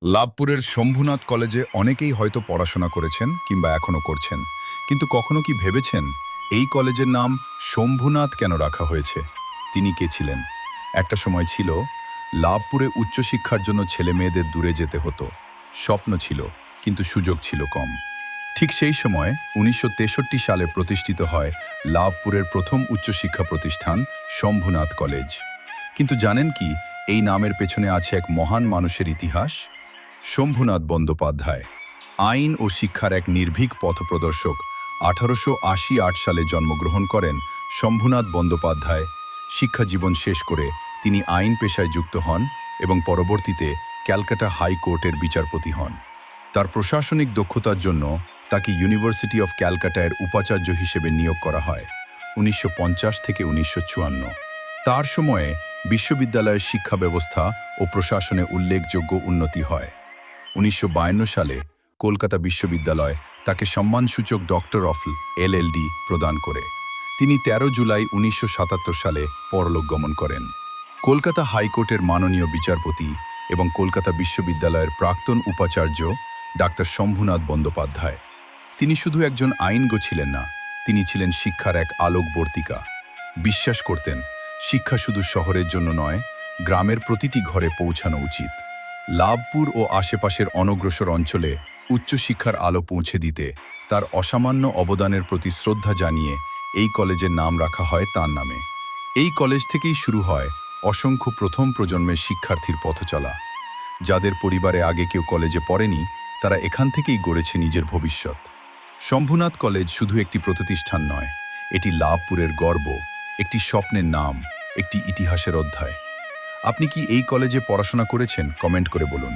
লাভপুরের শম্ভুনাথ কলেজে অনেকেই হয়তো পড়াশোনা করেছেন কিংবা এখনও করছেন, কিন্তু কখনো কি ভেবেছেন এই কলেজের নাম শম্ভুনাথ কেন রাখা হয়েছে? তিনি কে ছিলেন? একটা সময় ছিল লাভপুরে উচ্চশিক্ষার জন্য ছেলে মেয়েদের দূরে যেতে হতো। স্বপ্ন ছিল, কিন্তু সুযোগ ছিল কম। ঠিক সেই সময় ১৯৬৩ সালে প্রতিষ্ঠিত হয় লাভপুরের প্রথম উচ্চশিক্ষা প্রতিষ্ঠান শম্ভুনাথ কলেজ। কিন্তু জানেন কি, এই নামের পেছনে আছে এক মহান মানুষের ইতিহাস। শম্ভুনাথ বন্দ্যোপাধ্যায়, আইন ও শিক্ষার এক নির্ভীক পথপ্রদর্শক। ১৮৮৮ সালে জন্মগ্রহণ করেন শম্ভুনাথ বন্দ্যোপাধ্যায়। শিক্ষা জীবন শেষ করে তিনি আইন পেশায় যুক্ত হন এবং পরবর্তীতে ক্যালকাটা হাইকোর্টের বিচারপতি হন। তার প্রশাসনিক দক্ষতার জন্য তাকে ইউনিভার্সিটি অফ ক্যালকাটার উপাচার্য হিসেবে নিয়োগ করা হয় ১৯৫০ থেকে ১৯৫৪। তার সময়ে বিশ্ববিদ্যালয়ের শিক্ষা ব্যবস্থা ও প্রশাসনে উল্লেখযোগ্য উন্নতি হয়। ১৯৫২ সালে কলকাতা বিশ্ববিদ্যালয় তাকে সম্মানসূচক ডক্টর অফ এলএলডি প্রদান করে। তিনি ১৩ জুলাই ১৯৭৭ সালে পরলোক গমন করেন। কলকাতা হাইকোর্টের মাননীয় বিচারপতি এবং কলকাতা বিশ্ববিদ্যালয়ের প্রাক্তন উপাচার্য ডাক্তার শম্ভুনাথ বন্দ্যোপাধ্যায়। তিনি শুধু একজন আইনজ্ঞ ছিলেন না, তিনি ছিলেন শিক্ষার এক আলোকবর্তিকা। বিশ্বাস করতেন শিক্ষা শুধু শহরের জন্য নয়, গ্রামের প্রতিটি ঘরে পৌঁছানো উচিত। লাভপুর ও আশেপাশের অনগ্রসর অঞ্চলে উচ্চশিক্ষার আলো পৌঁছে দিতে তার অসামান্য অবদানের প্রতি শ্রদ্ধা জানিয়ে এই কলেজের নাম রাখা হয় তার নামে। এই কলেজ থেকেই শুরু হয় অসংখ্য প্রথম প্রজন্মের শিক্ষার্থীর পথচলা। যাদের পরিবারে আগে কেউ কলেজে পড়েনি, তারা এখান থেকেই গড়েছে নিজের ভবিষ্যৎ। শম্ভুনাথ কলেজ শুধু একটি প্রতিষ্ঠান নয়, এটি লাভপুরের গর্ব, একটি স্বপ্নের নাম, একটি ইতিহাসের অধ্যায়। আপনি কি এই কলেজে পড়াশোনা করেছেন? কমেন্ট করে বলুন।